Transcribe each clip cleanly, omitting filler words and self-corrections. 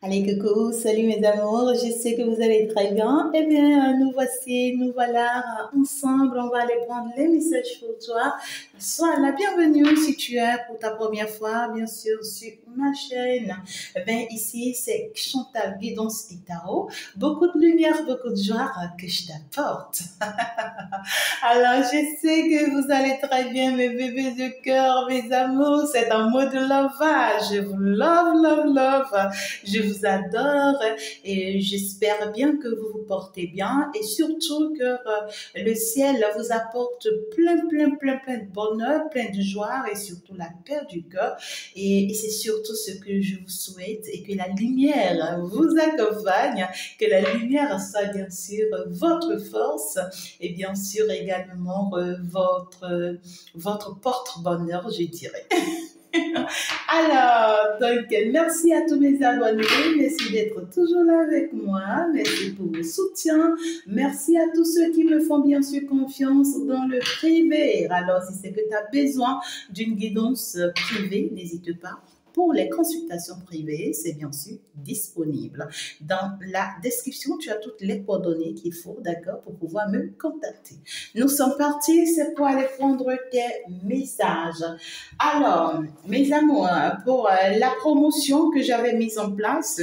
Allez, coucou, salut mes amours, je sais que vous allez très bien. Eh bien, nous voilà ensemble, on va aller prendre les messages pour toi. Sois la bienvenue si tu es pour ta première fois, bien sûr, sur ma chaîne. Eh bien, ici, c'est Chantal Guidance et Tarot. Beaucoup de lumière, beaucoup de joie que je t'apporte. Alors, je sais que vous allez très bien, mes bébés de cœur, mes amours. C'est un mot de lovage. Je vous love. Je vous adore et j'espère bien que vous vous portez bien et surtout que le ciel vous apporte plein de bonheur, plein de joie et surtout la paix du cœur. Et c'est surtout ce que je vous souhaite et que la lumière vous accompagne, que la lumière soit bien sûr votre force et bien sûr également votre porte-bonheur, je dirais. Alors, donc, merci à tous mes abonnés, merci d'être toujours là avec moi, merci pour vos soutiens, merci à tous ceux qui me font bien sûr confiance dans le privé. Alors, si c'est que tu as besoin d'une guidance privée, n'hésite pas. Pour les consultations privées, c'est bien sûr disponible. Dans la description, tu as toutes les coordonnées qu'il faut, d'accord, pour pouvoir me contacter. Nous sommes partis, c'est pour aller prendre tes messages. Alors, mes amours, pour la promotion que j'avais mise en place,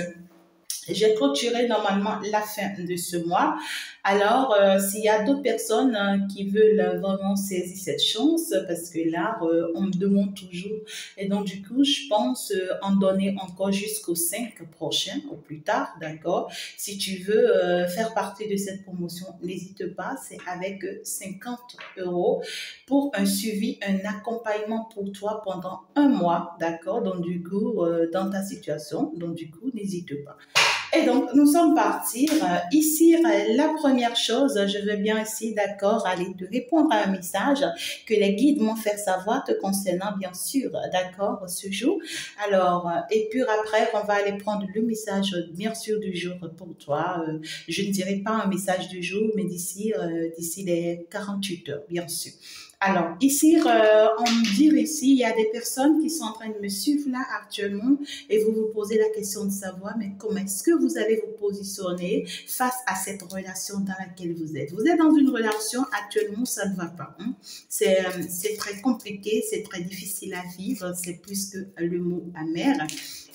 j'ai clôturé normalement la fin de ce mois. Alors, s'il y a d'autres personnes qui veulent vraiment saisir cette chance, parce que là, on me demande toujours. Et donc, du coup, je pense en donner encore jusqu'au 5 prochain, au plus tard, d'accord? Si tu veux faire partie de cette promotion, n'hésite pas, c'est avec 50 € pour un suivi, un accompagnement pour toi pendant un mois, d'accord? Donc, du coup, dans ta situation, donc, du coup, n'hésite pas. Et donc, nous sommes partis. Ici, la première chose, je veux bien ici, d'accord, aller te répondre à un message que les guides m'ont fait savoir te concernant, bien sûr, d'accord, ce jour. Alors, et puis après, on va aller prendre le message, bien sûr, du jour pour toi. Je ne dirai pas un message du jour, mais d'ici les 48 heures, bien sûr. Alors, ici, on me dit ici, il y a des personnes qui sont en train de me suivre là actuellement et vous vous posez la question de savoir, mais comment est-ce que vous allez vous positionner face à cette relation dans laquelle vous êtes? Vous êtes dans une relation, actuellement, ça ne va pas. Hein? C'est très compliqué, c'est très difficile à vivre, c'est plus que le mot amer.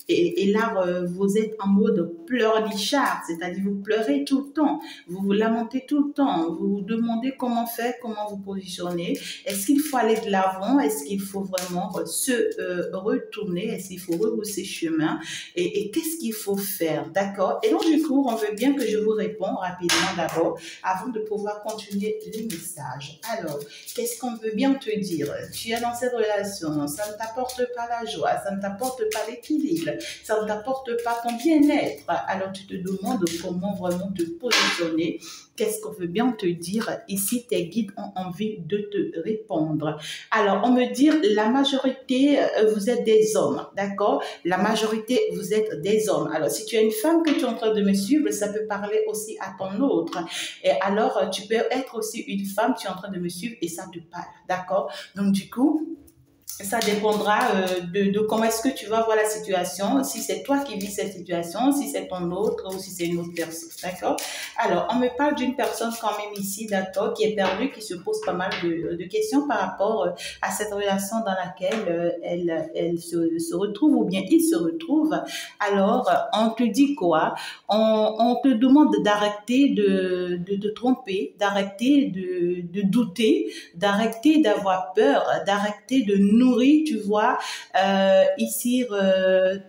Et là, vous êtes en mode pleurnichard, c'est-à-dire vous pleurez tout le temps, vous vous lamentez tout le temps, vous vous demandez comment faire, comment vous positionner. Est-ce qu'il faut aller de l'avant? Est-ce qu'il faut vraiment se retourner? Est-ce qu'il faut rebrousser chemin? Et qu'est-ce qu'il faut faire? D'accord? Et donc, du coup, on veut bien que je vous réponde rapidement d'abord, avant de pouvoir continuer les messages. Alors, qu'est-ce qu'on veut bien te dire? Tu es dans cette relation, ça ne t'apporte pas la joie, ça ne t'apporte pas l'équilibre, ça ne t'apporte pas ton bien-être. Alors, tu te demandes comment vraiment te positionner. Qu'est-ce qu'on veut bien te dire? Ici, tes guides ont envie de te répondre. Alors, on me dit, la majorité, vous êtes des hommes, d'accord? La majorité, vous êtes des hommes. Alors, si tu es une femme que tu es en train de me suivre, ça peut parler aussi à ton autre. Et alors, tu peux être aussi une femme, tu es en train de me suivre et ça te parle, d'accord? Donc, du coup, ça dépendra de comment est-ce que tu vas voir la situation, si c'est toi qui vis cette situation, si c'est ton autre ou si c'est une autre personne, d'accord? Alors, on me parle d'une personne quand même ici, d'accord, qui est perdue, qui se pose pas mal de questions par rapport à cette relation dans laquelle elle se retrouve ou bien il se retrouve. Alors, on te dit quoi? On te demande d'arrêter de te tromper, d'arrêter de douter, d'arrêter d'avoir peur, d'arrêter de nourrir, tu vois, ici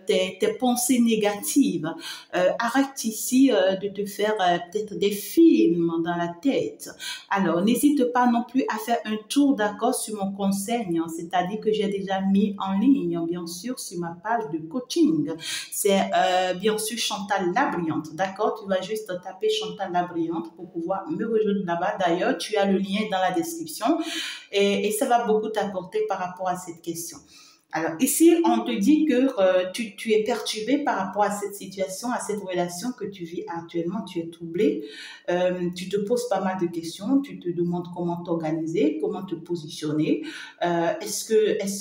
tes pensées négatives. Arrête ici de te faire peut-être des films dans la tête. Alors, n'hésite pas non plus à faire un tour, d'accord, sur mon conseil, hein, c'est-à-dire que j'ai déjà mis en ligne, bien sûr, sur ma page de coaching. C'est bien sûr Chantal la Brillante, d'accord? Tu vas juste taper Chantal la Brillante pour pouvoir me rejoindre là-bas. D'ailleurs, tu as le lien dans la description et ça va beaucoup t'apporter par rapport à cette question. Alors ici, on te dit que tu es perturbé par rapport à cette situation, à cette relation que tu vis actuellement, tu es troublé, tu te poses pas mal de questions, tu te demandes comment t'organiser, comment te positionner, est-ce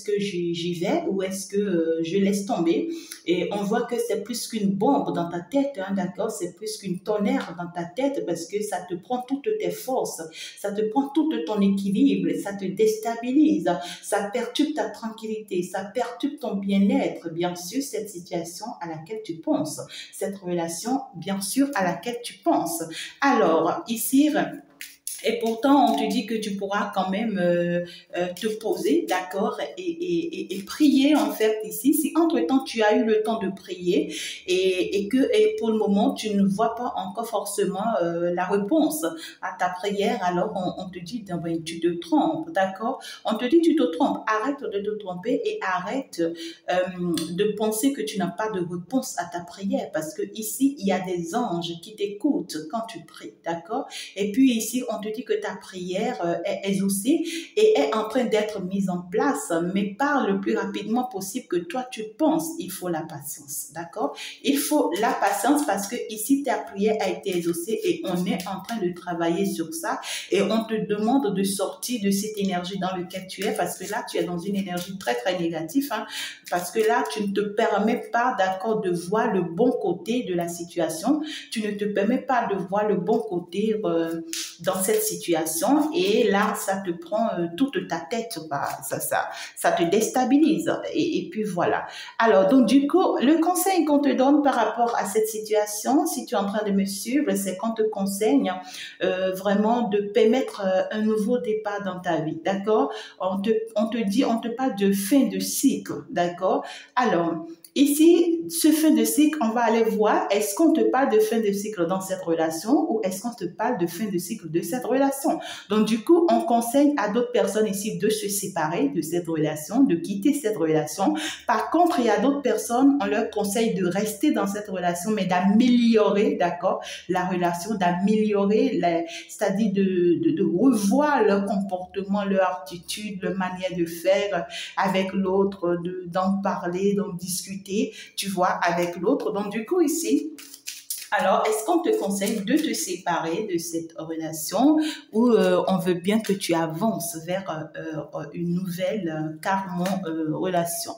que j'y vais ou est-ce que je laisse tomber? Et on voit que c'est plus qu'une bombe dans ta tête, hein, d'accord? C'est plus qu'une tonnerre dans ta tête parce que ça te prend toutes tes forces, ça te prend tout ton équilibre, ça te déstabilise, ça perturbe ta tranquillité, ça perturbe ton bien-être, bien sûr, cette situation à laquelle tu penses, cette relation, bien sûr, à laquelle tu penses. Alors, ici, et pourtant, on te dit que tu pourras quand même te poser, d'accord, et prier en fait ici. Si entre-temps tu as eu le temps de prier et pour le moment tu ne vois pas encore forcément la réponse à ta prière, alors on te dit ben, tu te trompes, d'accord. On te dit tu te trompes, arrête de te tromper et arrête de penser que tu n'as pas de réponse à ta prière parce que ici il y a des anges qui t'écoutent quand tu pries, d'accord. Et puis ici, on te dit que ta prière est exaucée et est en train d'être mise en place, mais par le plus rapidement possible que toi tu penses. Il faut la patience, d'accord? Il faut la patience parce que ici, ta prière a été exaucée et on est en train de travailler sur ça et on te demande de sortir de cette énergie dans laquelle tu es parce que là, tu es dans une énergie très, très négative, hein, parce que là, tu ne te permets pas, d'accord, de voir le bon côté de la situation. Tu ne te permets pas de voir le bon côté dans cette situation et là ça te prend toute ta tête, bah, ça te déstabilise et puis voilà. Alors donc du coup le conseil qu'on te donne par rapport à cette situation, si tu es en train de me suivre, c'est qu'on te conseille vraiment de permettre un nouveau départ dans ta vie, d'accord. On te dit, on te parle de fin de cycle, d'accord. Alors ici, ce fin de cycle, on va aller voir, est-ce qu'on te parle de fin de cycle dans cette relation ou est-ce qu'on te parle de fin de cycle de cette relation? Donc, du coup, on conseille à d'autres personnes ici de se séparer de cette relation, de quitter cette relation. Par contre, il y a d'autres personnes, on leur conseille de rester dans cette relation, mais d'améliorer, d'accord, la relation, d'améliorer, c'est-à-dire de revoir leur comportement, leur attitude, leur manière de faire avec l'autre, d'en parler, d'en discuter, tu vois, avec l'autre. Donc, du coup, ici, alors, est-ce qu'on te conseille de te séparer de cette relation ou on veut bien que tu avances vers une nouvelle, carrément, relation?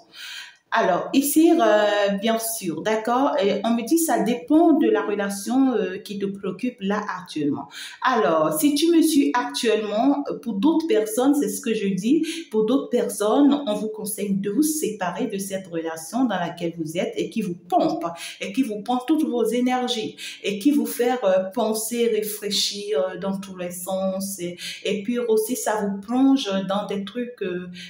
Alors, ici, bien sûr, d'accord, et on me dit ça dépend de la relation qui te préoccupe là actuellement. Alors, si tu me suis actuellement, pour d'autres personnes, c'est ce que je dis, pour d'autres personnes, on vous conseille de vous séparer de cette relation dans laquelle vous êtes et qui vous pompe, et qui vous prend toutes vos énergies, et qui vous fait penser, réfléchir dans tous les sens, et puis aussi, ça vous plonge dans des trucs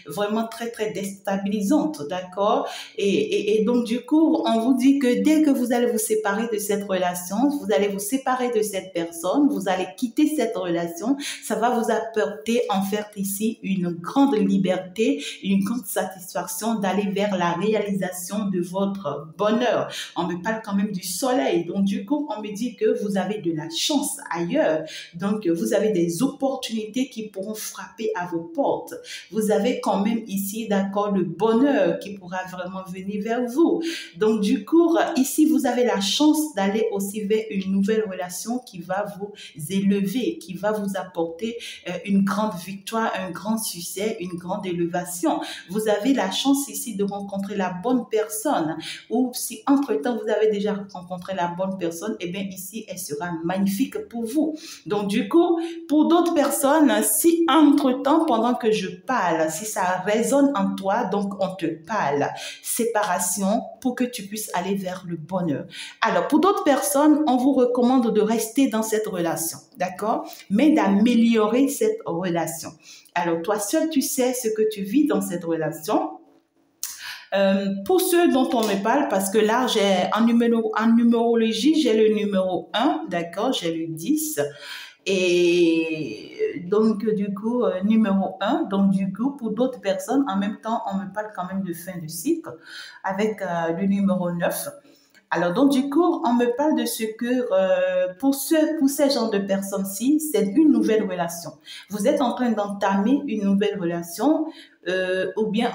vraiment très, très déstabilisants, d'accord? Et donc, du coup, on vous dit que dès que vous allez vous séparer de cette relation, vous allez vous séparer de cette personne, vous allez quitter cette relation, ça va vous apporter en fait ici une grande liberté, une grande satisfaction d'aller vers la réalisation de votre bonheur. On me parle quand même du soleil, donc du coup, on me dit que vous avez de la chance ailleurs, donc vous avez des opportunités qui pourront frapper à vos portes. Vous avez quand même ici, d'accord, le bonheur qui pourra vraiment venir vers vous. Donc, du coup, ici, vous avez la chance d'aller aussi vers une nouvelle relation qui va vous élever, qui va vous apporter une grande victoire, un grand succès, une grande élévation. Vous avez la chance ici de rencontrer la bonne personne ou si entre-temps, vous avez déjà rencontré la bonne personne, eh bien, ici, elle sera magnifique pour vous. Donc, du coup, pour d'autres personnes, si entre-temps, pendant que je parle, si ça résonne en toi, donc on te parle séparation pour que tu puisses aller vers le bonheur. Alors, pour d'autres personnes, on vous recommande de rester dans cette relation, d'accord? Mais d'améliorer cette relation. Alors, toi seul, tu sais ce que tu vis dans cette relation. Pour ceux dont on me parle, parce que là, j'ai en numérologie, j'ai le numéro 1, d'accord? J'ai le 10. Et donc, du coup, numéro 1, donc du coup, pour d'autres personnes, en même temps, on me parle quand même de fin de cycle avec le numéro 9. Alors, donc, du coup, on me parle de ce que, pour ces genres de personnes-ci, c'est une nouvelle relation. Vous êtes en train d'entamer une nouvelle relation ou bien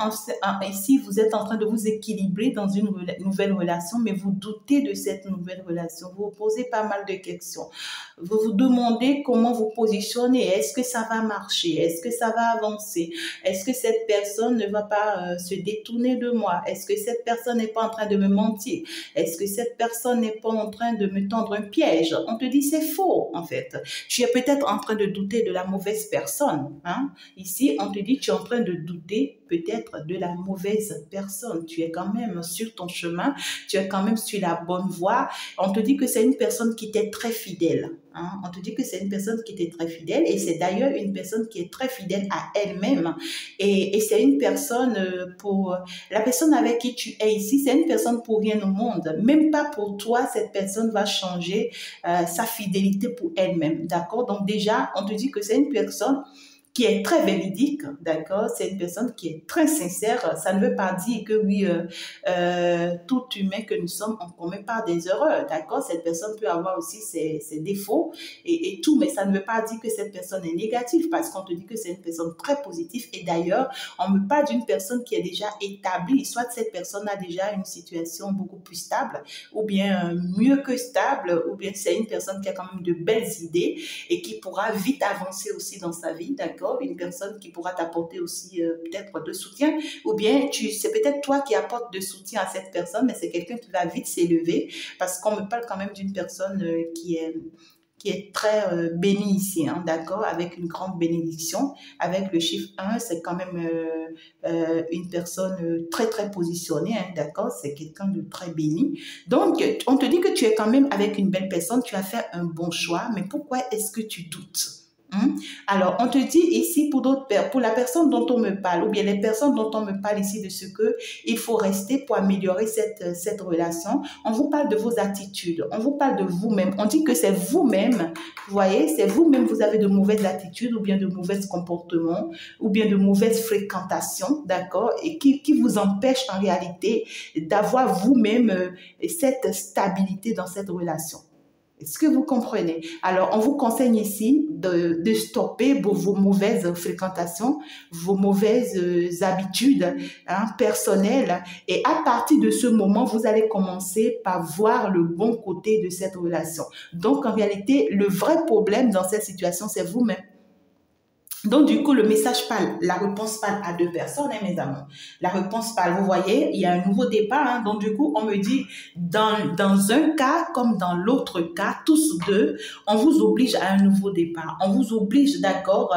ici, vous êtes en train de vous équilibrer dans une nouvelle relation, mais vous doutez de cette nouvelle relation. Vous vous posez pas mal de questions. Vous vous demandez comment vous positionner. Est-ce que ça va marcher? Est-ce que ça va avancer? Est-ce que cette personne ne va pas se détourner de moi? Est-ce que cette personne n'est pas en train de me mentir? Est-ce que cette personne n'est pas en train de me tendre un piège? On te dit c'est faux en fait. Tu es peut-être en train de douter de la mauvaise personne. Hein? Ici, on te dit tu es en train de douter peut-être de la mauvaise personne. Tu es quand même sur ton chemin, tu es quand même sur la bonne voie. On te dit que c'est une personne qui t'est très fidèle. Hein? On te dit que c'est une personne qui t'est très fidèle et c'est d'ailleurs une personne qui est très fidèle à elle-même. Et c'est une personne pour... La personne avec qui tu es ici, c'est une personne pour rien au monde. Même pas pour toi, cette personne va changer sa fidélité pour elle-même. D'accord? Donc déjà, on te dit que c'est une personne qui est très véridique, d'accord? C'est une personne qui est très sincère. Ça ne veut pas dire que oui, tout humain que nous sommes, on ne commet pas des erreurs, d'accord? Cette personne peut avoir aussi ses défauts et tout, mais ça ne veut pas dire que cette personne est négative parce qu'on te dit que c'est une personne très positive. Et d'ailleurs, on me parle d'une personne qui est déjà établie. Soit cette personne a déjà une situation beaucoup plus stable ou bien mieux que stable ou bien c'est une personne qui a quand même de belles idées et qui pourra vite avancer aussi dans sa vie, d'accord? Une personne qui pourra t'apporter aussi peut-être de soutien ou bien c'est peut-être toi qui apportes de soutien à cette personne, mais c'est quelqu'un qui va vite s'élever parce qu'on me parle quand même d'une personne qui est très bénie ici, hein, d'accord, avec une grande bénédiction. Avec le chiffre 1, c'est quand même une personne très, très positionnée, hein, d'accord, c'est quelqu'un de très béni. Donc, on te dit que tu es quand même avec une belle personne, tu as fait un bon choix, mais pourquoi est-ce que tu doutes? Alors, on te dit ici pour la personne dont on me parle, ou bien les personnes dont on me parle ici de ce que il faut rester pour améliorer cette relation, on vous parle de vos attitudes, on vous parle de vous-même, on dit que c'est vous-même, vous voyez, c'est vous-même, vous avez de mauvaises attitudes, ou bien de mauvais comportements, ou bien de mauvaises fréquentations, d'accord, et qui vous empêche en réalité d'avoir vous-même cette stabilité dans cette relation. Est-ce que vous comprenez? Alors, on vous conseille ici de stopper vos mauvaises fréquentations, vos mauvaises habitudes personnelles. Et à partir de ce moment, vous allez commencer par voir le bon côté de cette relation. Donc, en réalité, le vrai problème dans cette situation, c'est vous-même. Donc, du coup, le message parle, la réponse parle à deux personnes, hein, mes amours. La réponse parle, vous voyez, il y a un nouveau départ. Hein, donc, du coup, on me dit, dans un cas comme dans l'autre cas, tous deux, on vous oblige à un nouveau départ. On vous oblige, d'accord,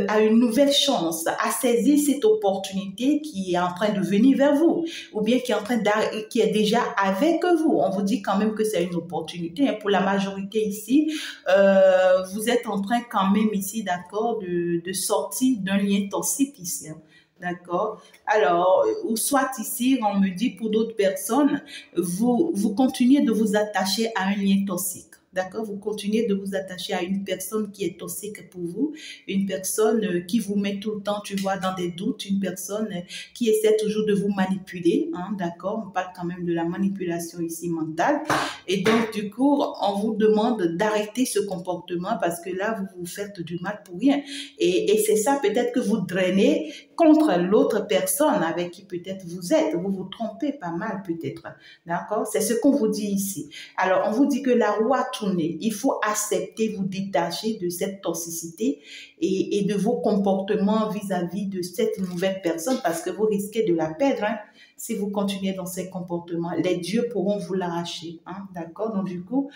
à une nouvelle chance, à saisir cette opportunité qui est en train de venir vers vous, ou bien qui est déjà avec vous. On vous dit quand même que c'est une opportunité. Hein, pour la majorité ici, vous êtes en train quand même ici, d'accord, de sortir d'un lien toxique ici. Hein. D'accord. Alors, ou soit ici, on me dit pour d'autres personnes, vous continuez de vous attacher à un lien toxique. D'accord? Vous continuez de vous attacher à une personne qui est toxique pour vous, une personne qui vous met tout le temps, tu vois, dans des doutes, une personne qui essaie toujours de vous manipuler. Hein, d'accord? On parle quand même de la manipulation ici mentale. Et donc, du coup, on vous demande d'arrêter ce comportement parce que là, vous vous faites du mal pour rien. Et c'est ça peut-être que vous drainez contre l'autre personne avec qui peut-être vous êtes. Vous vous trompez pas mal peut-être. D'accord? C'est ce qu'on vous dit ici. Alors, on vous dit que la roue a tourné. Il faut accepter, vous détacher de cette toxicité et de vos comportements vis-à-vis de cette nouvelle personne parce que vous risquez de la perdre. Hein? Si vous continuez dans ces comportements, les dieux pourront vous l'arracher. Hein? D'accord? Donc, du coup,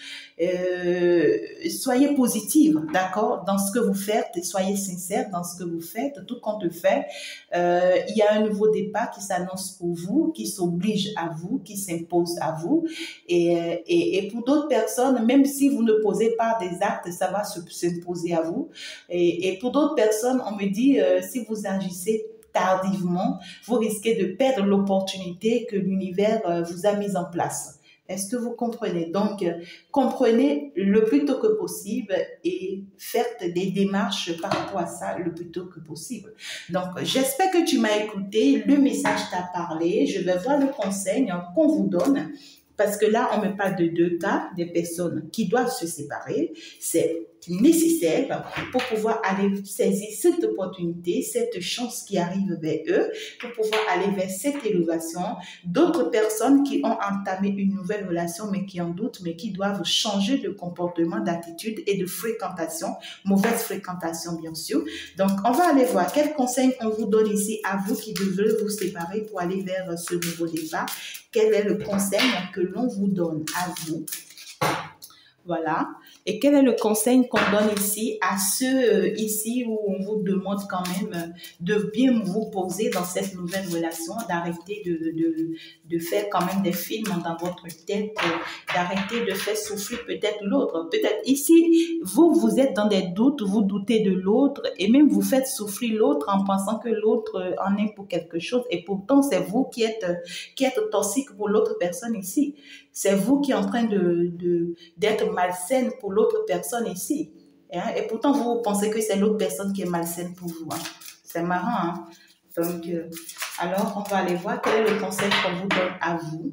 soyez positive, d'accord, dans ce que vous faites et soyez sincère dans ce que vous faites, tout compte fait. Il y a un nouveau départ qui s'annonce pour vous, qui s'oblige à vous, qui s'impose à vous. Et pour d'autres personnes, même si vous ne posez pas des actes, ça va s'imposer à vous. Et pour d'autres personnes, on me dit, si vous agissez tardivement, vous risquez de perdre l'opportunité que l'univers vous a mise en place. Est-ce que vous comprenez? Donc, comprenez le plus tôt que possible et faites des démarches par rapport à ça le plus tôt que possible. Donc, j'espère que tu m'as écouté, le message t'a parlé. Je vais voir le conseil qu'on vous donne. Parce que là, on me parle de deux cas, des personnes qui doivent se séparer. C'est nécessaire pour pouvoir aller saisir cette opportunité, cette chance qui arrive vers eux, pour pouvoir aller vers cette élévation. D'autres personnes qui ont entamé une nouvelle relation, mais qui en doutent, mais qui doivent changer de comportement, d'attitude et de fréquentation, mauvaise fréquentation bien sûr. Donc, on va aller voir quels conseils on vous donne ici à vous qui devez vous séparer pour aller vers ce nouveau départ. Quel est le conseil que l'on vous donne à vous? Voilà. Et quel est le conseil qu'on donne ici à ceux ici où on vous demande quand même de bien vous poser dans cette nouvelle relation, d'arrêter de faire quand même des films dans votre tête, d'arrêter de faire souffrir peut-être l'autre. Peut-être ici, vous êtes dans des doutes, vous doutez de l'autre et même vous faites souffrir l'autre en pensant que l'autre en est pour quelque chose et pourtant c'est vous qui êtes toxique pour l'autre personne ici. C'est vous qui êtes en train d'être malsaine pour l'autre personne ici. Hein? Et pourtant, vous pensez que c'est l'autre personne qui est malsaine pour vous. Hein? C'est marrant. Hein? Donc, alors, on va aller voir quel est le conseil qu'on vous donne à vous.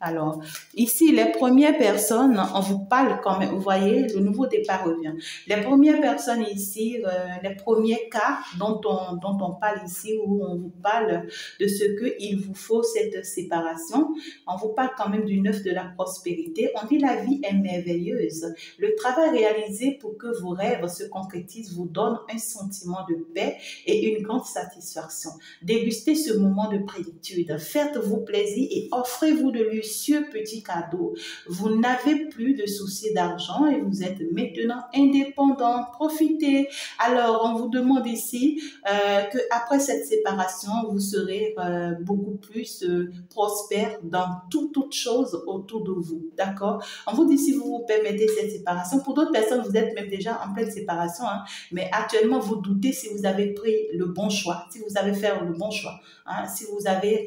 Alors, ici, les premières personnes, on vous parle quand même, vous voyez, le nouveau départ revient. Les premières personnes ici, les premiers cas dont on parle ici, où on vous parle de ce qu'il vous faut cette séparation, on vous parle quand même du neuf de la prospérité. On dit la vie est merveilleuse. Le travail réalisé pour que vos rêves se concrétisent vous donne un sentiment de paix et une grande satisfaction. Dégustez ce moment de plénitude, faites-vous plaisir et offrez-vous de lui petit cadeau. Vous n'avez plus de soucis d'argent et vous êtes maintenant indépendant. Profitez. Alors, on vous demande ici que après cette séparation, vous serez beaucoup plus prospère dans toute chose autour de vous. D'accord? On vous dit si vous vous permettez cette séparation. Pour d'autres personnes, vous êtes même déjà en pleine séparation, hein, mais actuellement, vous doutez si vous avez pris le bon choix, si vous avez fait le bon choix, hein, si vous avez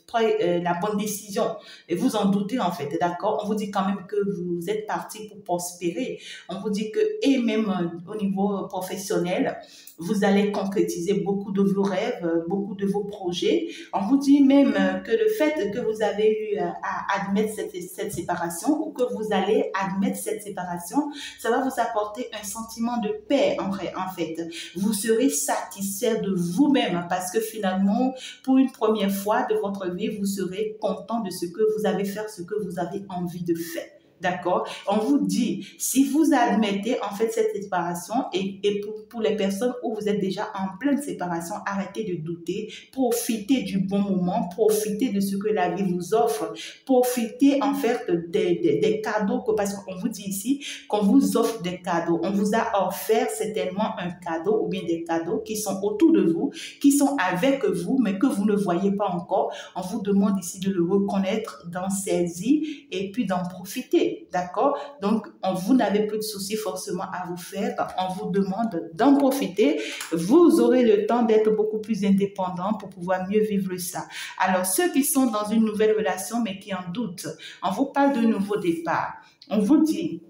pris la bonne décision et vous en doutez en fait, d'accord? On vous dit quand même que vous êtes parti pour prospérer. On vous dit que, et même au niveau professionnel, vous allez concrétiser beaucoup de vos rêves, beaucoup de vos projets. On vous dit même que le fait que vous avez eu à admettre cette séparation ou que vous allez admettre cette séparation, ça va vous apporter un sentiment de paix en fait. Vous serez satisfait de vous-même parce que finalement, pour une première fois de votre vie, vous serez content de ce que vous avez fait, ce que vous avez envie de faire. D'accord? On vous dit, si vous admettez en fait cette séparation et pour les personnes où vous êtes déjà en pleine séparation, arrêtez de douter, profitez du bon moment, profitez de ce que la vie vous offre, profitez en fait des cadeaux, parce qu'on vous dit ici qu'on vous offre des cadeaux. On vous a offert certainement un cadeau ou bien des cadeaux qui sont autour de vous, qui sont avec vous, mais que vous ne voyez pas encore. On vous demande ici de le reconnaître, d'en saisir et puis d'en profiter. D'accord? Donc, vous n'avez plus de soucis forcément à vous faire. On vous demande d'en profiter. Vous aurez le temps d'être beaucoup plus indépendant pour pouvoir mieux vivre ça. Alors, ceux qui sont dans une nouvelle relation mais qui en doutent, on vous parle de nouveau départ. On vous dit...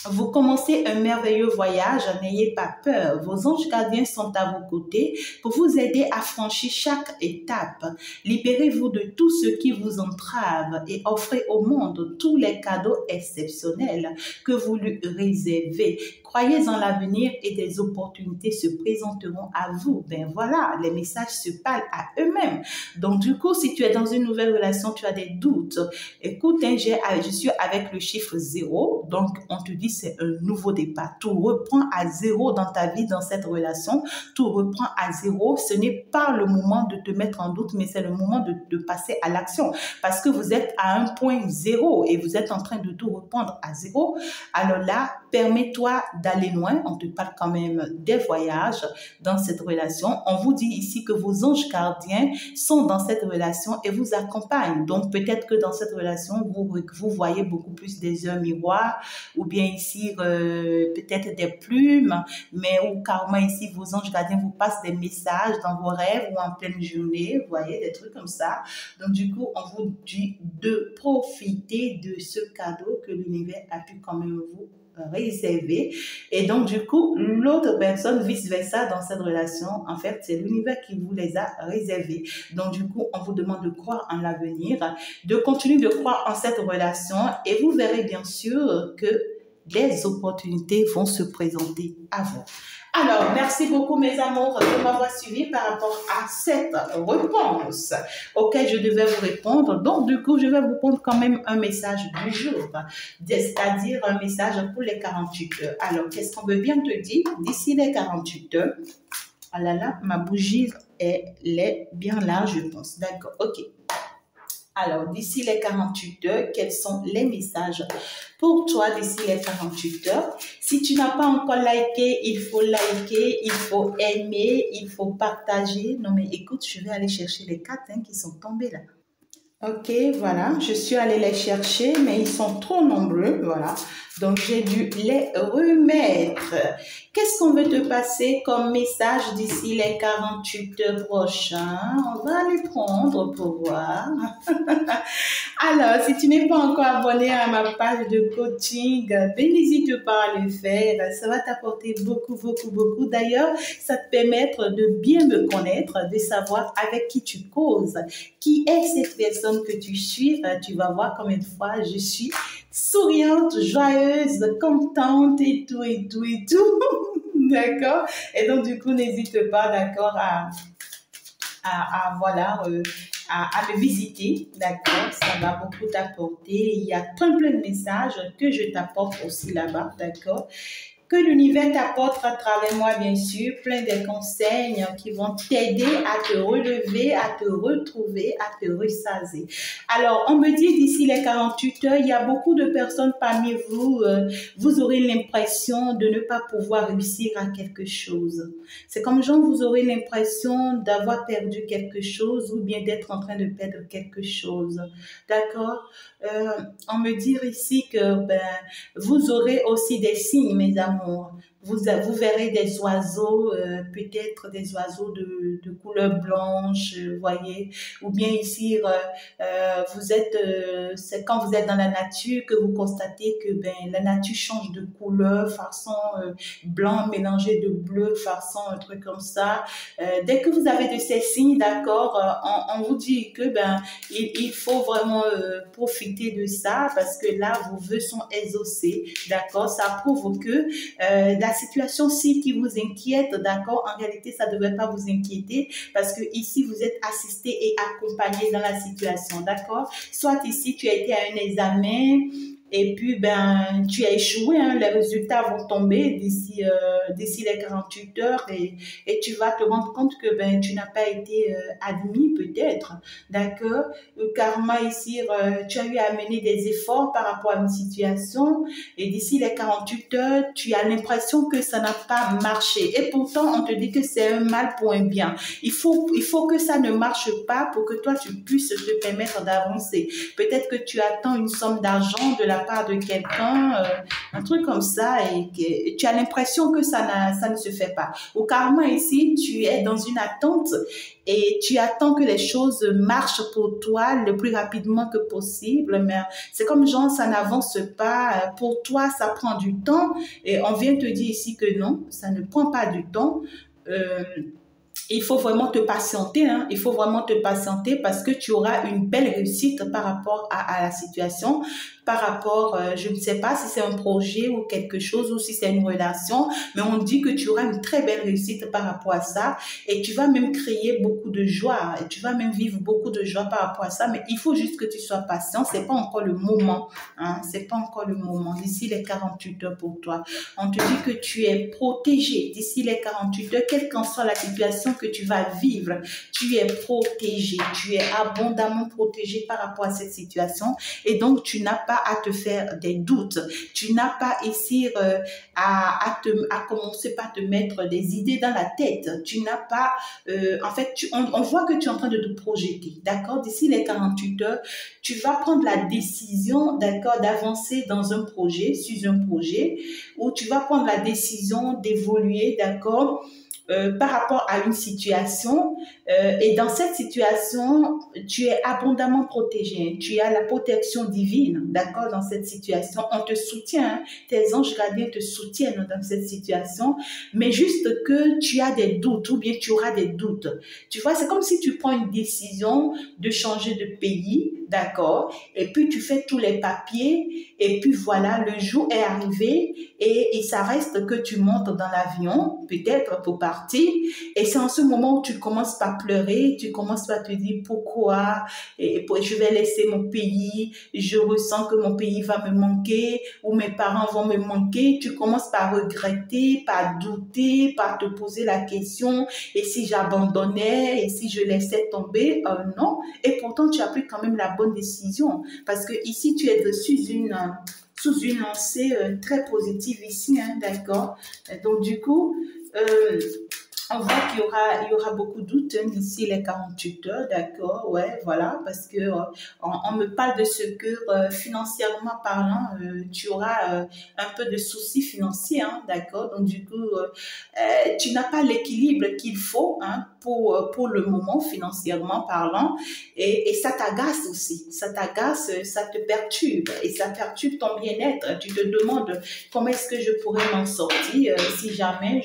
Vous commencez un merveilleux voyage, n'ayez pas peur. Vos anges gardiens sont à vos côtés pour vous aider à franchir chaque étape. Libérez-vous de tout ce qui vous entrave et offrez au monde tous les cadeaux exceptionnels que vous lui réservez. Croyez en l'avenir et des opportunités se présenteront à vous. Ben voilà, les messages se parlent à eux-mêmes. Donc du coup, si tu es dans une nouvelle relation, tu as des doutes. Écoute, hein, je suis avec le chiffre 0, donc on te dit c'est un nouveau départ. Tout reprend à 0 dans ta vie, dans cette relation. Tout reprend à 0. Ce n'est pas le moment de te mettre en doute, mais c'est le moment de passer à l'action. Parce que vous êtes à un point 0 et vous êtes en train de tout reprendre à 0. Alors là, permets-toi d'aller loin. On te parle quand même des voyages dans cette relation. On vous dit ici que vos anges gardiens sont dans cette relation et vous accompagnent. Donc peut-être que dans cette relation, vous voyez beaucoup plus des heures miroirs ou bien ici peut-être des plumes, mais ou carrément ici vos anges gardiens vous passent des messages dans vos rêves ou en pleine journée, vous voyez, des trucs comme ça. Donc du coup, on vous dit de profiter de ce cadeau que l'univers a pu quand même vous réservé. Et donc, du coup, l'autre personne, vice-versa, dans cette relation, en fait, c'est l'univers qui vous les a réservés. Donc, du coup, on vous demande de croire en l'avenir, de continuer de croire en cette relation et vous verrez bien sûr que des opportunités vont se présenter à vous. Alors, merci beaucoup mes amours de m'avoir suivi par rapport à cette réponse auquel je devais vous répondre. Donc, du coup, je vais vous prendre quand même un message du jour, c'est-à-dire un message pour les 48 heures. Alors, qu'est-ce qu'on veut bien te dire d'ici les 48 heures? Ah là là, ma bougie, elle est bien là, je pense. D'accord, ok. Alors, d'ici les 48 heures, quels sont les messages pour toi d'ici les 48 heures? Si tu n'as pas encore liké, il faut liker, il faut aimer, il faut partager. Non mais écoute, je vais aller chercher les 4 qui sont tombés là. Ok, voilà, je suis allée les chercher, mais ils sont trop nombreux, voilà. Donc, j'ai dû les remettre. Qu'est-ce qu'on veut te passer comme message d'ici les 48 heures prochains? On va les prendre pour voir. Alors, si tu n'es pas encore abonné à ma page de coaching, n'hésite pas à le faire. Ça va t'apporter beaucoup, beaucoup, beaucoup. D'ailleurs, ça te permettre de bien me connaître, de savoir avec qui tu causes, qui est cette personne que tu suis. Tu vas voir combien de fois je suis souriante, joyeuse, contente et tout, et tout, et tout. D'accord? Et donc, du coup, n'hésite pas, d'accord, voilà, à me visiter, d'accord? Ça va beaucoup t'apporter. Il y a plein de messages que je t'apporte aussi là-bas, d'accord? Que l'univers t'apporte à travers moi, bien sûr, plein de conseils qui vont t'aider à te relever, à te retrouver, à te ressaser. Alors, on me dit d'ici les 48 heures, il y a beaucoup de personnes parmi vous, vous aurez l'impression de ne pas pouvoir réussir à quelque chose. C'est comme genre, vous aurez l'impression d'avoir perdu quelque chose ou bien d'être en train de perdre quelque chose. D'accord? On me dit ici que vous aurez aussi des signes, mes amours. Vous verrez des oiseaux, peut-être des oiseaux de couleur blanche, voyez, ou bien ici, c'est quand vous êtes dans la nature que vous constatez que la nature change de couleur, façon blanc mélangé de bleu, façon un truc comme ça. Dès que vous avez de ces signes, d'accord, on vous dit que il faut vraiment profiter de ça parce que là, vos vœux sont exaucés, d'accord. Ça prouve que la situation-ci qui vous inquiète, d'accord, en réalité, ça ne devrait pas vous inquiéter parce que ici, vous êtes assisté et accompagné dans la situation, d'accord. Soit ici, tu as été à un examen et puis, tu as échoué, hein, les résultats vont tomber d'ici les 48 heures et tu vas te rendre compte que tu n'as pas été admis peut-être, d'accord. Le karma ici, tu as eu à mener des efforts par rapport à une situation et d'ici les 48 heures, tu as l'impression que ça n'a pas marché et pourtant, on te dit que c'est un mal pour un bien. Il faut que ça ne marche pas pour que toi, tu puisses te permettre d'avancer. Peut-être que tu attends une somme d'argent de la part de quelqu'un, un truc comme ça, et que tu as l'impression que ça ne se fait pas. Au karma ici, tu es dans une attente et tu attends que les choses marchent pour toi le plus rapidement que possible, mais c'est comme genre, ça n'avance pas. Pour toi, ça prend du temps et on vient te dire ici que non, ça ne prend pas du temps. Il faut vraiment te patienter, hein. Il faut vraiment te patienter parce que tu auras une belle réussite par rapport à la situation, par rapport, je ne sais pas si c'est un projet ou quelque chose ou si c'est une relation, mais on dit que tu auras une très belle réussite par rapport à ça et tu vas même créer beaucoup de joie et tu vas même vivre beaucoup de joie par rapport à ça, mais il faut juste que tu sois patient, c'est pas encore le moment, hein, c'est pas encore le moment, d'ici les 48 heures pour toi. On te dit que tu es protégé d'ici les 48 heures, quelle qu'en soit la situation que tu vas vivre, tu es protégé, tu es abondamment protégé par rapport à cette situation et donc tu n'as pas à te faire des doutes, tu n'as pas ici à commencer par te mettre des idées dans la tête, tu n'as pas, en fait, on voit que tu es en train de te projeter, d'accord, d'ici les 48 heures, tu vas prendre la décision, d'accord, d'avancer dans un projet, sur un projet, ou tu vas prendre la décision d'évoluer, d'accord, par rapport à une situation et dans cette situation, tu es abondamment protégé, tu as la protection divine, d'accord, dans cette situation, on te soutient, hein, tes anges gardiens te soutiennent dans cette situation, mais juste que tu as des doutes ou bien tu auras des doutes, tu vois, c'est comme si tu prends une décision de changer de pays, d'accord? Et puis tu fais tous les papiers, et puis voilà, le jour est arrivé, et ça reste que tu montes dans l'avion, peut-être pour partir, et c'est en ce moment où tu commences par pleurer, tu commences par te dire pourquoi, je vais laisser mon pays, je ressens que mon pays va me manquer, ou mes parents vont me manquer, tu commences par regretter, par douter, par te poser la question, et si j'abandonnais, et si je laissais tomber, non, et pourtant tu as pris quand même la bonne décision, parce que ici tu es sous une lancée très positive ici, hein, d'accord? Donc du coup, euh, on voit qu'il y aura beaucoup de doutes hein, d'ici les 48 heures, d'accord, ouais, voilà, parce que on me parle de ce que financièrement parlant, tu auras un peu de soucis financiers, hein, d'accord, donc du coup, tu n'as pas l'équilibre qu'il faut hein, pour le moment, financièrement parlant, et ça t'agace aussi, ça t'agace, ça te perturbe, et ça perturbe ton bien-être, tu te demandes comment est-ce que je pourrais m'en sortir si jamais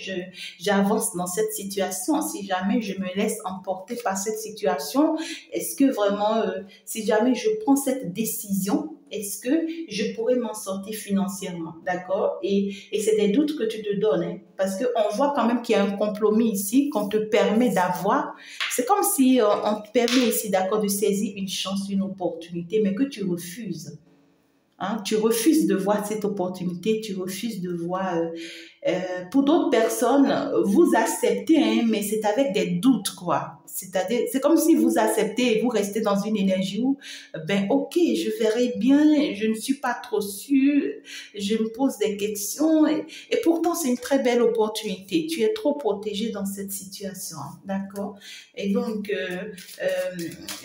j'avance dans cette situation, si jamais je me laisse emporter par cette situation, est-ce que vraiment, si jamais je prends cette décision, est-ce que je pourrais m'en sortir financièrement, d'accord? Et c'est des doutes que tu te donnes, hein, parce qu'on voit quand même qu'il y a un compromis ici qu'on te permet d'avoir. C'est comme si on te permet ici, d'accord, de saisir une chance, une opportunité, mais que tu refuses. Hein, tu refuses de voir cette opportunité, tu refuses de voir pour d'autres personnes, vous acceptez, hein, mais c'est avec des doutes, quoi. C'est-à-dire, c'est comme si vous acceptez et vous restez dans une énergie où, ben, ok, je verrai bien, je ne suis pas trop sûre, je me pose des questions, et pourtant, c'est une très belle opportunité. Tu es trop protégé dans cette situation, hein, d'accord? Et donc,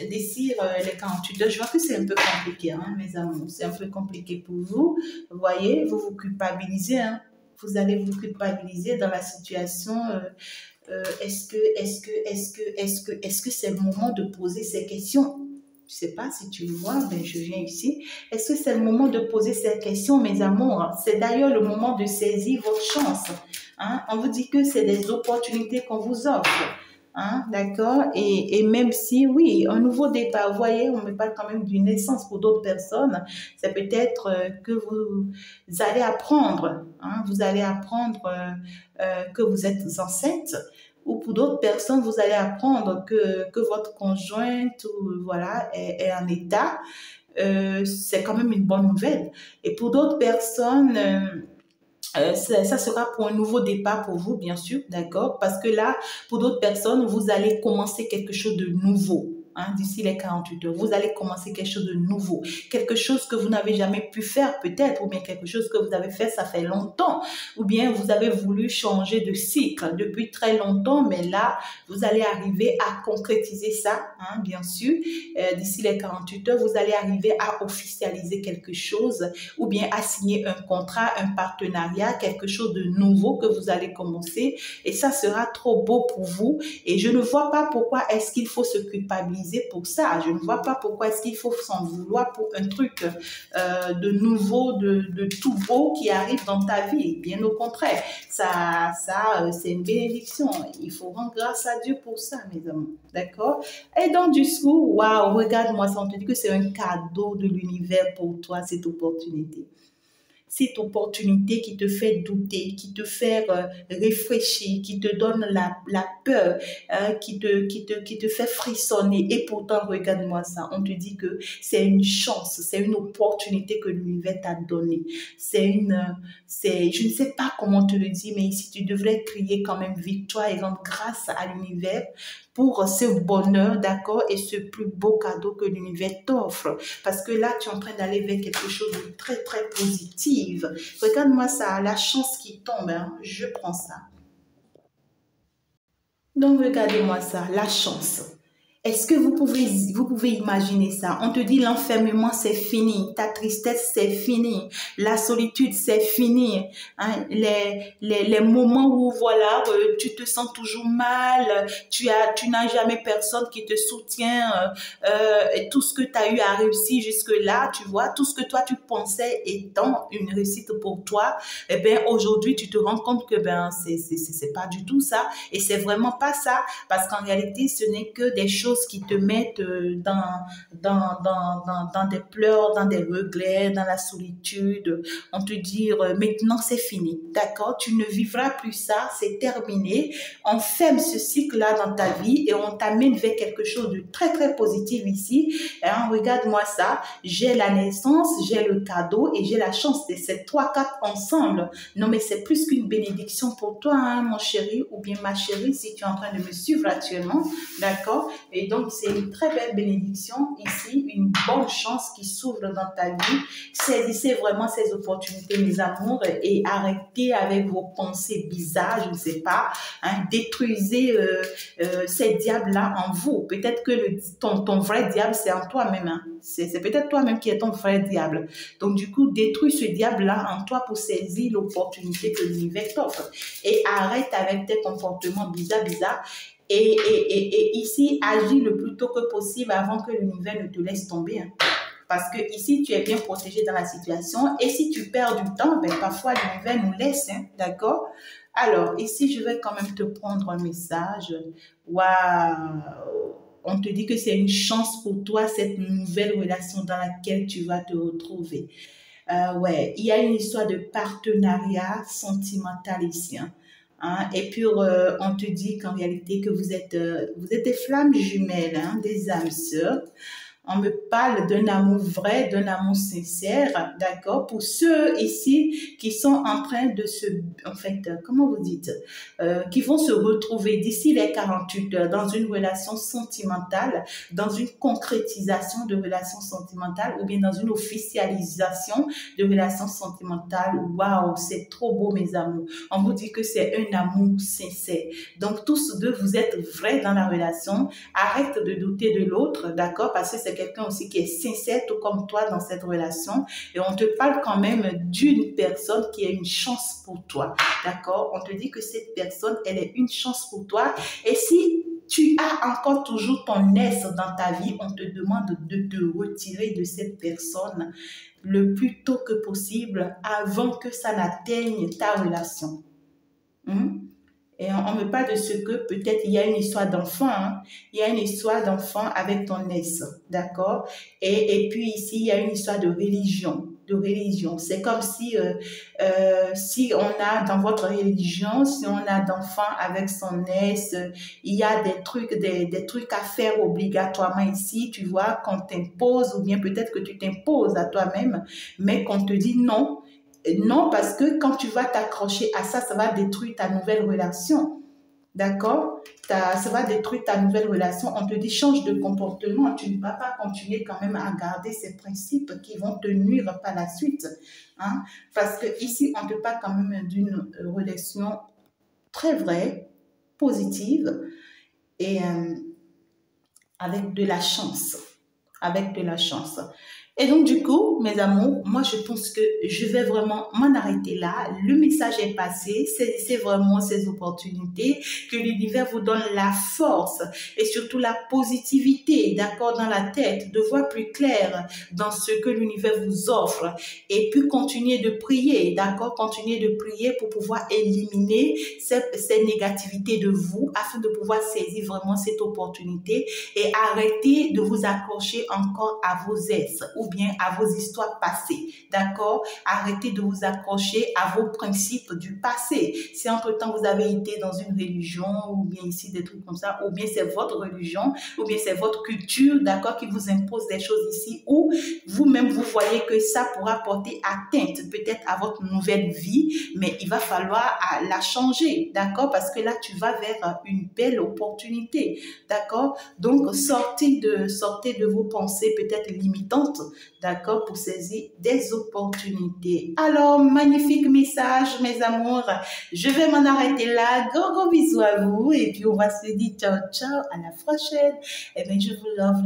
d'ici les 48 heures, je vois que c'est un peu compliqué, hein, mes amours, c'est un peu compliqué pour vous. Vous voyez, vous vous culpabilisez, hein. Vous allez vous culpabiliser dans la situation. Est-ce que c'est le moment de poser ces questions? Je ne sais pas si tu le vois, mais je viens ici. Est-ce que c'est le moment de poser ces questions, mes amours? C'est d'ailleurs le moment de saisir votre chance. Hein? On vous dit que c'est des opportunités qu'on vous offre. Hein, d'accord? Et même si, oui, un nouveau départ, vous voyez, on me parle quand même d'une naissance pour d'autres personnes, c'est peut-être que vous allez apprendre, hein, vous allez apprendre que vous êtes enceinte, ou pour d'autres personnes, vous allez apprendre que votre conjointe ou, voilà, est en état. C'est quand même une bonne nouvelle. Et pour d'autres personnes, ça sera pour un nouveau départ pour vous, bien sûr, d'accord? Parce que là, pour d'autres personnes, vous allez commencer quelque chose de nouveau. Hein, d'ici les 48 heures, vous allez commencer quelque chose de nouveau, quelque chose que vous n'avez jamais pu faire peut-être, ou bien quelque chose que vous avez fait ça fait longtemps, ou bien vous avez voulu changer de cycle depuis très longtemps, mais là, vous allez arriver à concrétiser ça, hein, bien sûr. D'ici les 48 heures, vous allez arriver à officialiser quelque chose, ou bien à signer un contrat, un partenariat, quelque chose de nouveau que vous allez commencer, et ça sera trop beau pour vous, et je ne vois pas pourquoi est-ce qu'il faut se culpabiliser pour ça. Je ne vois pas pourquoi est-ce qu'il faut s'en vouloir pour un truc de nouveau, de tout beau qui arrive dans ta vie. Bien au contraire, ça c'est une bénédiction. Il faut rendre grâce à Dieu pour ça, mes amis. D'accord? Et donc, du coup, waouh, regarde-moi ça, on te dit que c'est un cadeau de l'univers pour toi, cette opportunité. Cette opportunité qui te fait douter, qui te fait réfléchir, qui te donne la peur, qui te fait frissonner. Et pourtant, regarde-moi ça, on te dit que c'est une chance, c'est une opportunité que l'univers t'a donnée. Je ne sais pas comment te le dire, mais ici, tu devrais crier quand même victoire et rendre grâce à l'univers pour ce bonheur, d'accord, et ce plus beau cadeau que l'univers t'offre. Parce que là, tu es en train d'aller vers quelque chose de très, très positif. Regarde-moi ça, la chance qui tombe, hein, je prends ça. Donc, regardez-moi ça, la chance. Est-ce que vous pouvez imaginer ça? On te dit l'enfermement, c'est fini. Ta tristesse, c'est fini. La solitude, c'est fini. Hein? Les moments où, voilà, tu te sens toujours mal, tu n'as jamais personne qui te soutient, et tout ce que tu as eu à réussir jusque-là, tu vois, tout ce que toi, tu pensais étant une réussite pour toi, eh bien, aujourd'hui, tu te rends compte que, ben, c'est pas du tout ça. Et c'est vraiment pas ça. Parce qu'en réalité, ce n'est que des choses choses qui te mettent dans des pleurs, dans des regrets, dans la solitude. On te dit maintenant c'est fini, d'accord? Tu ne vivras plus ça, c'est terminé. On ferme ce cycle-là dans ta vie et on t'amène vers quelque chose de très très positif ici. Hein, regarde-moi ça, j'ai la naissance, j'ai le cadeau et j'ai la chance de ces 3-4 ensemble. Non mais c'est plus qu'une bénédiction pour toi, hein, mon chéri ou bien ma chérie, si tu es en train de me suivre actuellement, d'accord? Et donc c'est une très belle bénédiction ici, une bonne chance qui s'ouvre dans ta vie. Saisissez vraiment ces opportunités, mes amours, et arrêtez avec vos pensées bizarres, je ne sais pas, hein, détruisez ces diables-là en vous. Peut-être que ton vrai diable, c'est en toi-même. Hein. C'est peut-être toi-même qui es ton vrai diable. Donc, du coup, détruis ce diable-là en toi pour saisir l'opportunité que l'univers t'offre. Et arrête avec tes comportements bizarres. Et ici, agis le plus tôt que possible avant que l'univers ne te laisse tomber. Hein. Parce que ici, tu es bien protégé dans la situation. Et si tu perds du temps, ben, parfois l'univers nous laisse. Hein, d'accord? Alors, ici, je vais quand même te prendre un message. Waouh! On te dit que c'est une chance pour toi, cette nouvelle relation dans laquelle tu vas te retrouver. Ouais, il y a une histoire de partenariat sentimental ici. Hein. Hein, et puis, on te dit qu'en réalité, que vous êtes des flammes jumelles, hein, des âmes sœurs. On me parle d'un amour vrai, d'un amour sincère, d'accord? Pour ceux ici qui sont en train de en fait, comment vous dites? Qui vont se retrouver d'ici les 48 heures dans une relation sentimentale, dans une concrétisation de relations sentimentales ou bien dans une officialisation de relations sentimentales. Waouh, c'est trop beau, mes amours. On vous dit que c'est un amour sincère. Donc, tous deux, vous êtes vrais dans la relation. Arrête de douter de l'autre, d'accord? Parce que c'est quelqu'un aussi qui est sincère, tout comme toi, dans cette relation. Et on te parle quand même d'une personne qui est une chance pour toi, d'accord? On te dit que cette personne, elle est une chance pour toi. Et si tu as encore toujours ton ex dans ta vie, on te demande de te retirer de cette personne le plus tôt que possible avant que ça n'atteigne ta relation. Et on me parle de ce que peut-être il y a une histoire d'enfant, hein? Il y a une histoire d'enfant avec ton ex, d'accord? Et puis ici, il y a une histoire de religion. C'est comme si, si on a dans votre religion, si on a d'enfant avec son ex, il y a des trucs à faire obligatoirement ici, tu vois, qu'on t'impose ou bien peut-être que tu t'imposes à toi-même, mais qu'on te dit non. Non, parce que quand tu vas t'accrocher à ça, ça va détruire ta nouvelle relation. D'accord? Ça va détruire ta nouvelle relation. On te dit change de comportement. Tu ne vas pas continuer quand même à garder ces principes qui vont te nuire par la suite. Hein? Parce que ici, on te parle quand même d'une relation très vraie, positive et avec de la chance. Avec de la chance. Et donc, du coup, mes amours, moi, je pense que je vais vraiment m'en arrêter là. Le message est passé. Saisissez vraiment ces opportunités. Que l'univers vous donne la force et surtout la positivité, d'accord, dans la tête, de voir plus clair dans ce que l'univers vous offre. Et puis, continuez de prier, d'accord? Continuez de prier pour pouvoir éliminer ces négativités de vous afin de pouvoir saisir vraiment cette opportunité et arrêter de vous accrocher encore à vos ex ou bien à vos histoires passées, d'accord? Arrêtez de vous accrocher à vos principes du passé. Si entre-temps vous avez été dans une religion ou bien ici des trucs comme ça, ou bien c'est votre religion, ou bien c'est votre culture, d'accord, qui vous impose des choses ici, ou vous-même vous voyez que ça pourra porter atteinte peut-être à votre nouvelle vie, mais il va falloir la changer, d'accord? Parce que là, tu vas vers une belle opportunité, d'accord? Donc, sortez de vos pensées peut-être limitantes, d'accord, pour saisir des opportunités. Alors, magnifique message, mes amours. Je vais m'en arrêter là. Gros bisous à vous. Et puis, on va se dire ciao, ciao. À la prochaine. Et bien, je vous love.